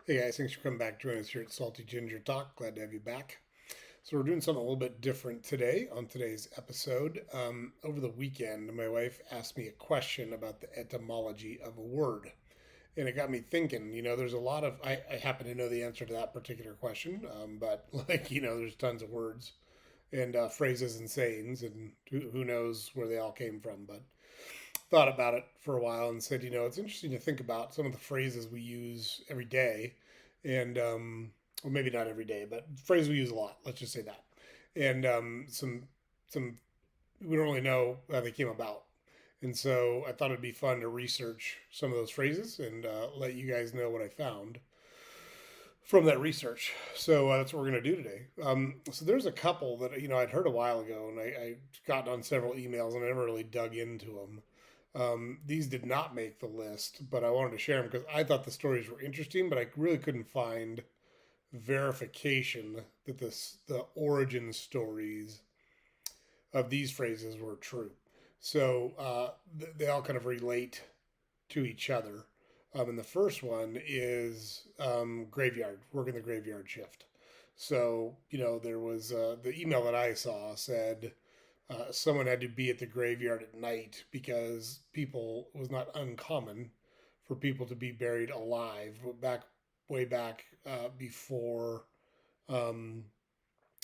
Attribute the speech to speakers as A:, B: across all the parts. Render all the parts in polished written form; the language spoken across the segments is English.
A: Hey guys, thanks for coming back. Join us here at Salty Ginger Talk. Glad to have you back. So we're doing something a little bit different today on today's episode. Over the weekend, my wife asked me a question about the etymology of a word, and it got me thinking. There's a lot of I happen to know the answer to that particular question, but there's tons of words and phrases and sayings, and who knows where they all came from. But thought about it for a while and said, it's interesting to think about some of the phrases we use every day, and well, maybe not every day, but phrases we use a lot. Let's just say that, and some we don't really know how they came about. And so I thought it'd be fun to research some of those phrases and let you guys know what I found from that research. So that's what we're going to do today. So there's a couple that I'd heard a while ago, and I got on several emails, and I never really dug into them. These did not make the list, but I wanted to share them because I thought the stories were interesting, but I really couldn't find verification that the origin stories of these phrases were true. So they all kind of relate to each other. And the first one is graveyard, working the graveyard shift. So, there was the email that I saw said someone had to be at the graveyard at night because it was not uncommon for people to be buried alive way back before um,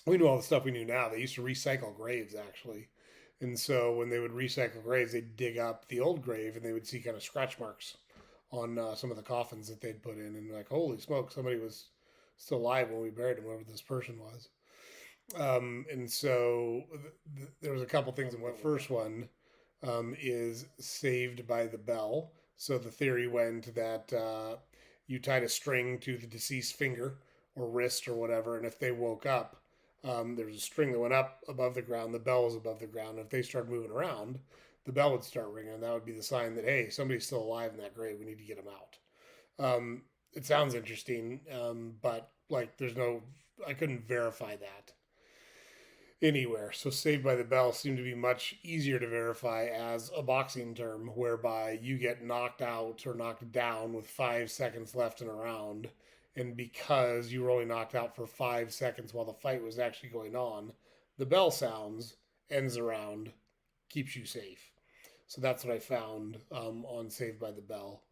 A: we knew all the stuff we knew now. They used to recycle graves actually. And so when they would recycle graves, they'd dig up the old grave and they would see kind of scratch marks on some of the coffins that they'd put in. And like, holy smoke, somebody was still alive when we buried him, whoever this person was. And so there was a couple things. And the first one is saved by the bell. So the theory went that you tied a string to the deceased finger or wrist or whatever, and if they woke up, there's a string that went up above the ground. The bell was above the ground. If they started moving around, the bell would start ringing, and that would be the sign that hey, somebody's still alive in that grave. We need to get them out. It sounds interesting, but like I couldn't verify that anywhere. So Saved by the Bell seemed to be much easier to verify as a boxing term, whereby you get knocked out or knocked down with 5 seconds left in a round. And because you were only knocked out for 5 seconds while the fight was actually going on, the bell sounds, ends the round, keeps you safe. So that's what I found on Saved by the Bell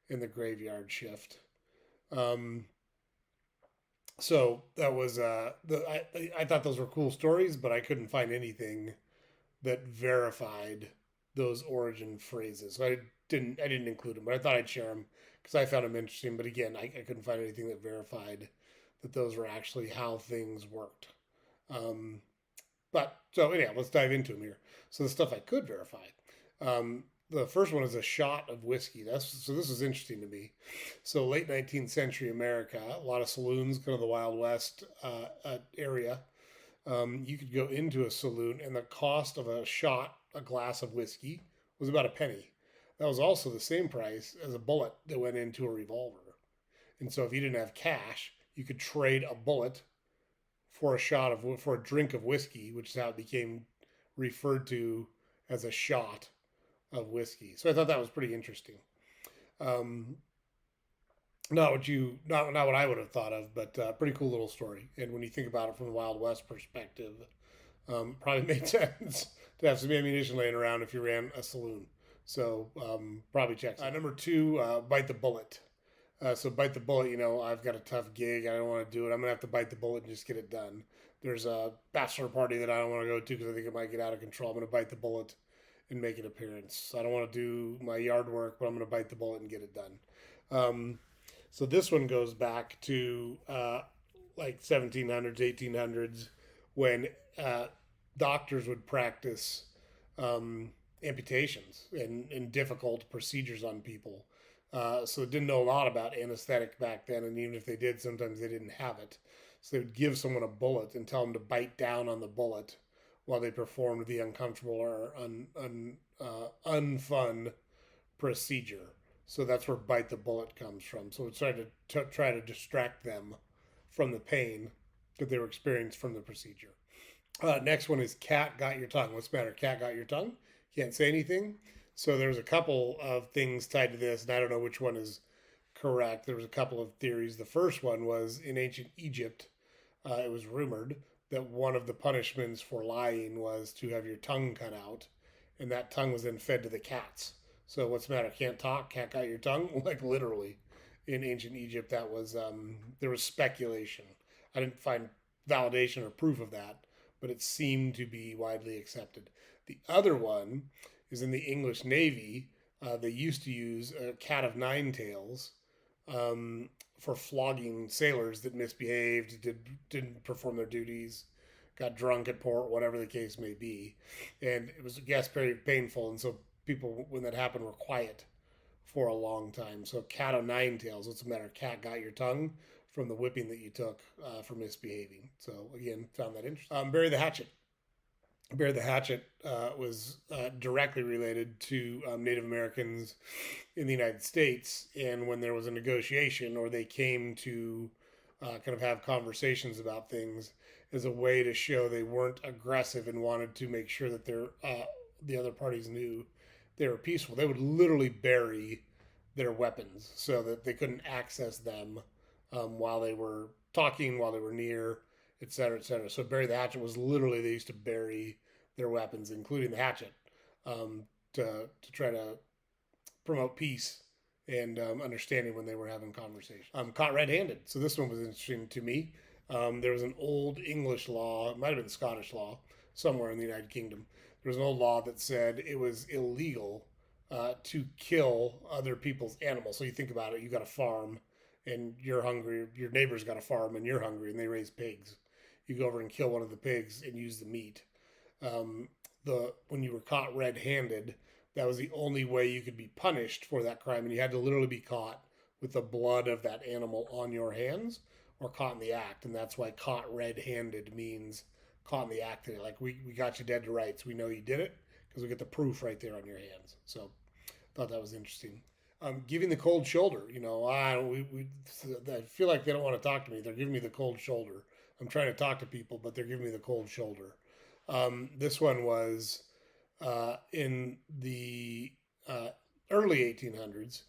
A: in the graveyard shift. Um, so that was I thought those were cool stories, but I couldn't find anything that verified those origin phrases. So I didn't include them, but I thought I'd share them because I found them interesting. But again, I couldn't find anything that verified that those were actually how things worked. Um, but so anyhow, let's dive into them here. So the stuff I could verify. The first one is a shot of whiskey. This is interesting to me. So late 19th century America, a lot of saloons, kind of the Wild West area. You could go into a saloon, and the cost of a glass of whiskey, was about a penny. That was also the same price as a bullet that went into a revolver. And so if you didn't have cash, you could trade a bullet for a drink of whiskey, which is how it became referred to as a shot of whiskey. So I thought that was pretty interesting. Um, not what I would have thought of, but pretty cool little story. And when you think about it from the Wild West perspective, probably made sense to have some ammunition laying around if you ran a saloon. So probably checks. Number two, bite the bullet. So bite the bullet. I've got a tough gig. I don't want to do it. I'm gonna have to bite the bullet and just get it done. There's a bachelor party that I don't want to go to because I think it might get out of control. I'm gonna bite the bullet and make an appearance. I don't want to do my yard work, but I'm gonna bite the bullet and get it done. Um, so this one goes back to like 1700s, 1800s, when uh, doctors would practice um, amputations and difficult procedures on people. So didn't know a lot about anesthetic back then, and even if they did, sometimes they didn't have it. So they would give someone a bullet and tell them to bite down on the bullet while they performed the uncomfortable or unfun procedure. So that's where bite the bullet comes from. So it's try to distract them from the pain that they were experiencing from the procedure. Next one is cat got your tongue. What's the matter? Cat got your tongue? Can't say anything. So there's a couple of things tied to this, and I don't know which one is correct. There was a couple of theories. The first one was in ancient Egypt, it was rumored that one of the punishments for lying was to have your tongue cut out, and that tongue was then fed to the cats. So what's the matter? Can't talk? Can't cut your tongue? Like literally, in ancient Egypt, that was there was speculation. I didn't find validation or proof of that, but it seemed to be widely accepted. The other one is in the English Navy. They used to use a cat of nine tails um, for flogging sailors that misbehaved, didn't perform their duties, got drunk at port, whatever the case may be, and it was yes very painful. And so people, when that happened, were quiet for a long time. So cat o' nine tails. What's the matter? Cat got your tongue from the whipping that you took for misbehaving. So again, found that interesting. Bury the hatchet. Bury the Hatchet was directly related to Native Americans in the United States. And when there was a negotiation or they came to kind of have conversations about things as a way to show they weren't aggressive and wanted to make sure that the other parties knew they were peaceful, they would literally bury their weapons so that they couldn't access them while they were talking, while they were near, et cetera, et cetera. So bury the hatchet was literally they used to bury their weapons, including the hatchet, to try to promote peace and understanding when they were having conversation. Caught red-handed. So this one was interesting to me. There was an old English law, it might have been Scottish law, somewhere in the United Kingdom. There was an old law that said it was illegal to kill other people's animals. So you think about it, you got a farm and you're hungry, your neighbor's got a farm and you're hungry and they raise pigs. You go over and kill one of the pigs and use the meat. When you were caught red-handed, that was the only way you could be punished for that crime, and you had to literally be caught with the blood of that animal on your hands or caught in the act. And that's why caught red-handed means caught in the act. Like we got you dead to rights. We know you did it because we get the proof right there on your hands. So I thought that was interesting. Giving the cold shoulder. I feel like they don't want to talk to me. They're giving me the cold shoulder. I'm trying to talk to people, but they're giving me the cold shoulder. This one was in the early 1800s.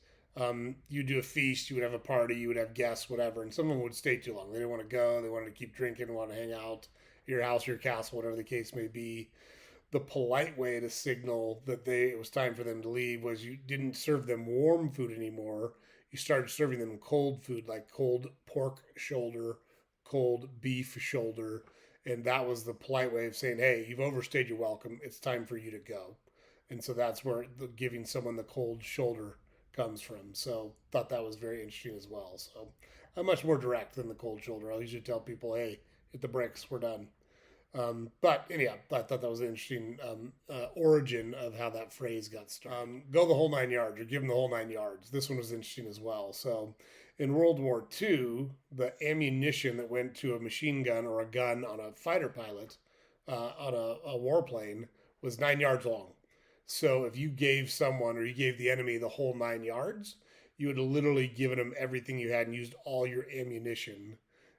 A: You do a feast, you would have a party, you would have guests, whatever, and someone would stay too long. They didn't want to go, they wanted to keep drinking, want to hang out, your house, your castle, whatever the case may be. The polite way to signal that it was time for them to leave was you didn't serve them warm food anymore. You started serving them cold food, like cold pork shoulder, cold beef shoulder, and that was the polite way of saying, "Hey, you've overstayed your welcome. It's time for you to go." And so that's where giving someone the cold shoulder comes from. So thought that was very interesting as well. So I'm much more direct than the cold shoulder. I'll usually tell people, "Hey, hit the bricks. We're done." But anyhow, I thought that was an interesting origin of how that phrase got started. Go the whole 9 yards, or give them the whole 9 yards. This one was interesting as well. So in World War II, the ammunition that went to a machine gun or a gun on a fighter pilot on a warplane was 9 yards long. So if you gave someone or you gave the enemy the whole 9 yards, you would have literally given them everything you had and used all your ammunition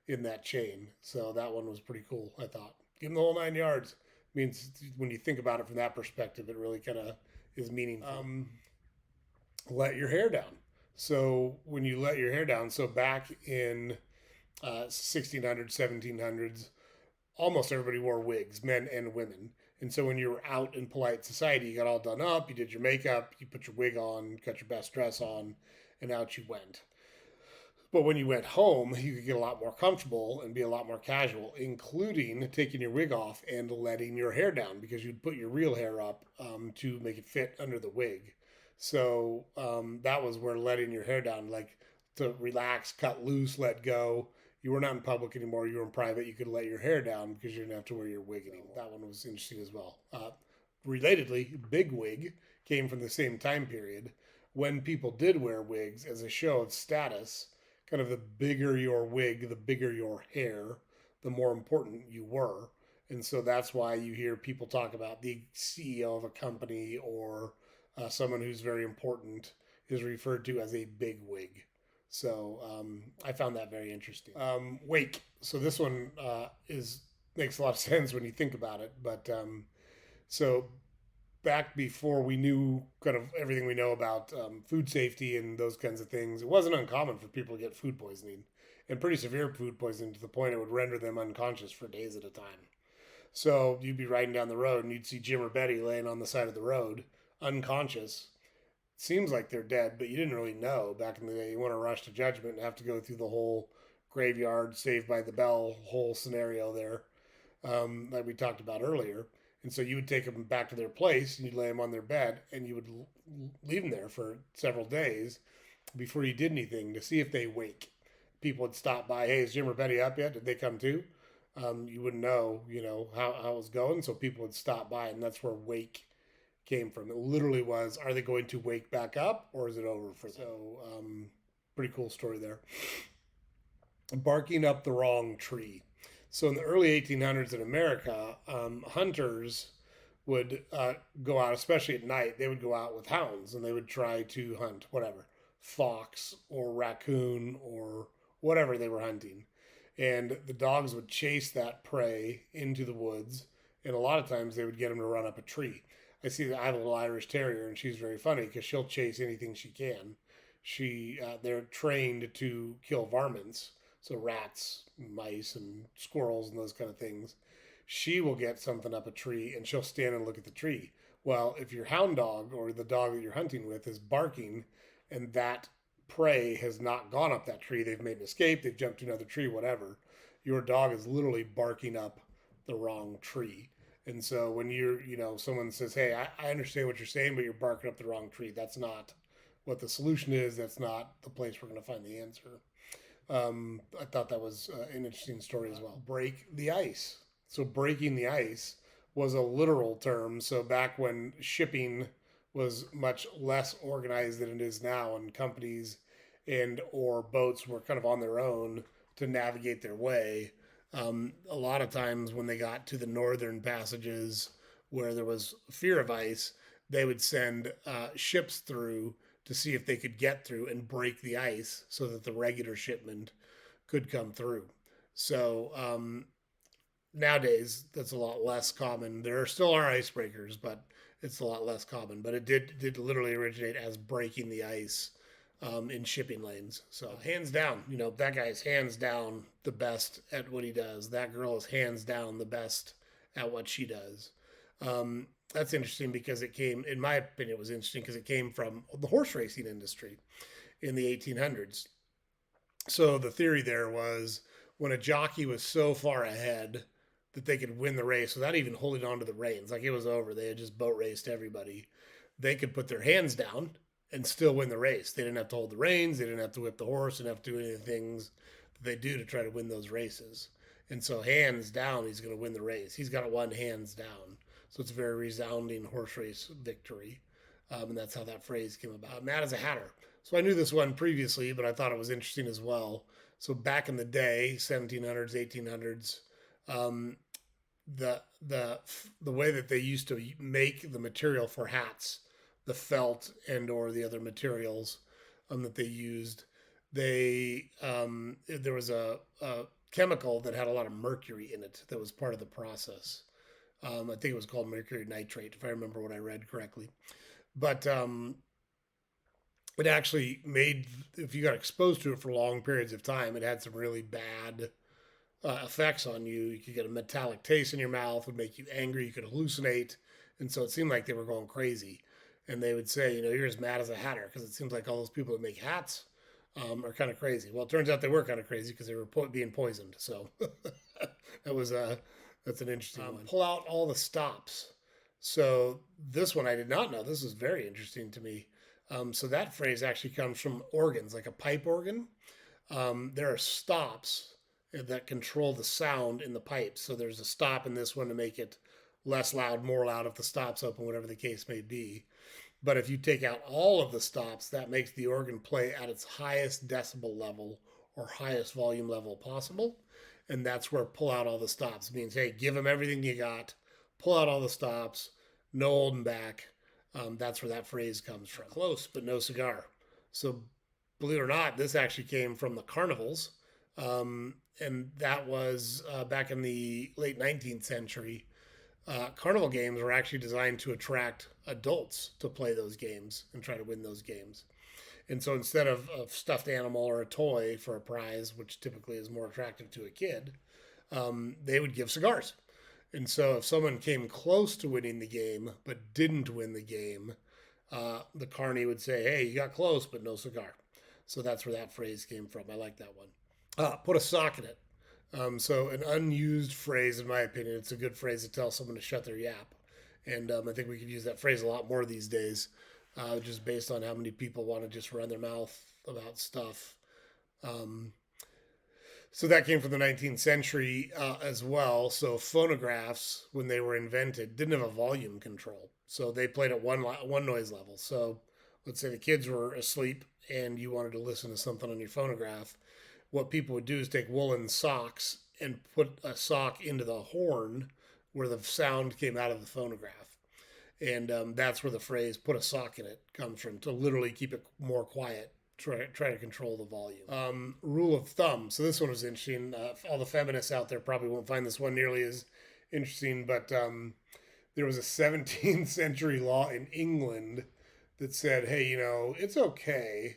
A: in that chain. So that one was pretty cool, I thought. Give them the whole 9 yards. Means when you think about it from that perspective, it really kind of is meaningful. Let your hair down. So when you let your hair down, so back in 1600s, 1700s, almost everybody wore wigs, men and women. And so when you were out in polite society, you got all done up, you did your makeup, you put your wig on, got your best dress on, and out you went. But when you went home, you could get a lot more comfortable and be a lot more casual, including taking your wig off and letting your hair down because you'd put your real hair up to make it fit under the wig. So that was where letting your hair down, like to relax, cut loose, let go. You were not in public anymore. You were in private. You could let your hair down because you didn't have to wear your wig anymore. That one was interesting as well. Relatedly, big wig came from the same time period when people did wear wigs as a show of status. Kind of the bigger your wig, the bigger your hair, the more important you were. And so that's why you hear people talk about the CEO of a company or someone who's very important is referred to as a big wig. So I found that very interesting. Wake. So this one is makes a lot of sense when you think about it. But so back before we knew kind of everything we know about food safety and those kinds of things, it wasn't uncommon for people to get food poisoning, and pretty severe food poisoning to the point it would render them unconscious for days at a time. So you'd be riding down the road and you'd see Jim or Betty laying on the side of the road, unconscious. Seems like they're dead, but you didn't really know back in the day. You want to rush to judgment and have to go through the whole graveyard, saved by the bell whole scenario there, that we talked about earlier. And so you would take them back to their place and you'd lay them on their bed and you would leave them there for several days before you did anything to see if they wake. People would stop by. Hey, is Jim or Betty up yet? Did they come too? You wouldn't know, how it was going. So people would stop by, and that's where wake came from. It literally was, are they going to wake back up or is it over for them? So, pretty cool story there. Barking up the wrong tree. So in the early 1800s in America, hunters would go out, especially at night. They would go out with hounds and they would try to hunt whatever, fox or raccoon or whatever they were hunting. And the dogs would chase that prey into the woods. And a lot of times they would get them to run up a tree. I have a little Irish Terrier, and she's very funny because she'll chase anything she can. They're trained to kill varmints, so rats, mice, and squirrels and those kind of things. She will get something up a tree and she'll stand and look at the tree. Well, if your hound dog or the dog that you're hunting with is barking and that prey has not gone up that tree, they've made an escape, they've jumped to another tree, whatever, your dog is literally barking up the wrong tree. And so when someone says, hey, I understand what you're saying, but you're barking up the wrong tree, that's not what the solution is. That's not the place we're going to find the answer. I thought that was an interesting story as well. Break the ice. So breaking the ice was a literal term. So back when shipping was much less organized than it is now, and companies and or boats were kind of on their own to navigate their way. A lot of times when they got to the northern passages where there was fear of ice, they would send ships through to see if they could get through and break the ice so that the regular shipment could come through. So nowadays, that's a lot less common. There still are icebreakers, but it's a lot less common. But it did literally originate as breaking the ice in shipping lanes. So hands down, that guy is hands down the best at what he does. That girl is hands down the best at what she does. That's interesting because it came, in my opinion, it was interesting because it came from the horse racing industry in the 1800s. So the theory there was when a jockey was so far ahead that they could win the race without even holding on to the reins, like it was over, they had just boat raced everybody, they could put their hands down and still win the race. They didn't have to hold the reins, they didn't have to whip the horse, they didn't have to do any of the things that they do to try to win those races. And so, hands down, he's going to win the race. He's got it won hands down. So it's a very resounding horse race victory. And that's how that phrase came about. Mad as a Hatter. So I knew this one previously, but I thought it was interesting as well. So back in the day, 1700s, 1800s, the way that they used to make the material for hats, the felt and or the other materials that they used, there was a chemical that had a lot of mercury in it that was part of the process. I think it was called mercury nitrate, if I remember what I read correctly. But it actually made, if you got exposed to it for long periods of time, it had some really bad effects on you. You could get a metallic taste in your mouth, would make you angry, you could hallucinate. And so it seemed like they were going crazy. And they would say, you're as mad as a hatter, because it seems like all those people that make hats are kind of crazy. Well, it turns out they were kind of crazy because they were being poisoned. So that's an interesting one. Pull out all the stops. So this one I did not know. This is very interesting to me. So that phrase actually comes from organs, like a pipe organ. There are stops that control the sound in the pipes. So there's a stop in this one to make it less loud, more loud if the stop's open, whatever the case may be. But if you take out all of the stops, that makes the organ play at its highest decibel level or highest volume level possible. And that's where pull out all the stops it means, hey, give them everything you got, pull out all the stops, no holding back. That's where that phrase comes from. Close, but no cigar. So believe it or not, this actually came from the carnivals. And that was back in the late 19th century. Carnival games were actually designed to attract adults to play those games and try to win those games. And so instead of a stuffed animal or a toy for a prize, which typically is more attractive to a kid, they would give cigars. And so if someone came close to winning the game but didn't win the game, the carney would say, "Hey, you got close, but no cigar." So that's where that phrase came from. I like that one. Put a sock in it. So an unused phrase, in my opinion, it's a good phrase to tell someone to shut their yap. And I think we could use that phrase a lot more these days, just based on how many people want to just run their mouth about stuff. Um, so that came from the 19th century as well. So phonographs, when they were invented, didn't have a volume control. So they played at one noise level. So let's say the kids were asleep and you wanted to listen to something on your phonograph. What people would do is take woolen socks and put a sock into the horn where the sound came out of the phonograph. And that's where the phrase "put a sock in it" comes from, to literally keep it more quiet, try to control the volume. Rule of thumb. So this one was interesting. All the feminists out there probably won't find this one nearly as interesting, but there was a 17th century law in England that said, hey, it's okay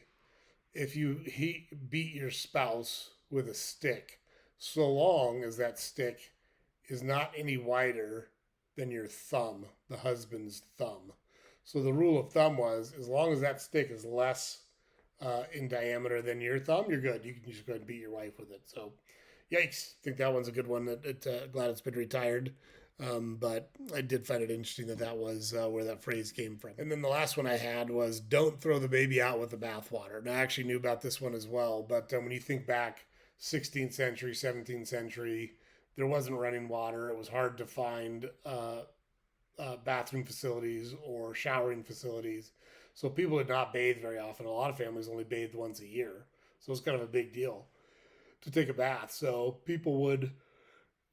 A: if you beat your spouse with a stick, so long as that stick is not any wider than your thumb, the husband's thumb. So the rule of thumb was, as long as that stick is less in diameter than your thumb, you're good. You can just go ahead and beat your wife with it. So, yikes! I think that one's a good one. Glad it's been retired. But I did find it interesting that was where that phrase came from. And then the last one I had was "Don't throw the baby out with the bathwater." And I actually knew about this one as well. But when you think back, 16th century, 17th century, there wasn't running water. It was hard to find bathroom facilities or showering facilities. So people did not bathe very often. A lot of families only bathed once a year. So it's kind of a big deal to take a bath. So people would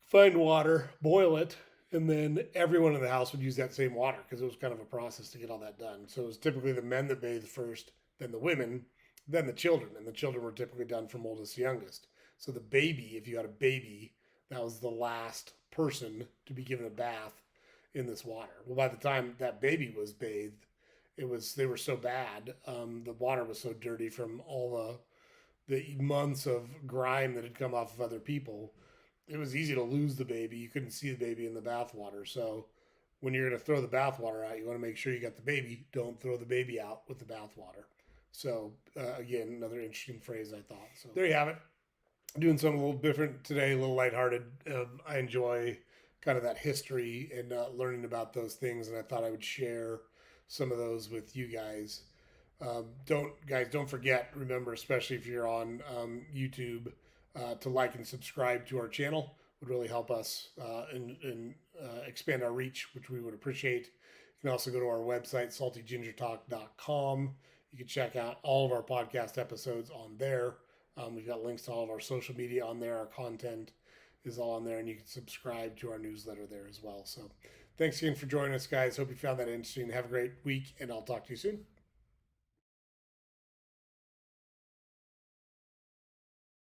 A: find water, boil it, and then everyone in the house would use that same water because it was kind of a process to get all that done. So it was typically the men that bathed first, then the women, then the children. And the children were typically done from oldest to youngest. So the baby, if you had a baby, that was the last person to be given a bath in this water. Well, by the time that baby was bathed, they were so bad. The water was so dirty from all the months of grime that had come off of other people. It was easy to lose the baby. You couldn't see the baby in the bathwater. So when you're going to throw the bathwater out, you want to make sure you got the baby. Don't throw the baby out with the bathwater. So again, another interesting phrase, I thought. So there you have it. Doing something a little different today, a little lighthearted. I enjoy kind of that history and learning about those things, and I thought I would share some of those with you guys. Don't forget. Remember, especially if you're on YouTube, to like and subscribe to our channel. Would really help us and expand our reach, which we would appreciate. You can also go to our website, saltygingertalk.com. You can check out all of our podcast episodes on there. We've got links to all of our social media on there. Our content is all on there, and you can subscribe to our newsletter there as well. So thanks again for joining us, guys. Hope you found that interesting. Have a great week, and I'll talk to you soon.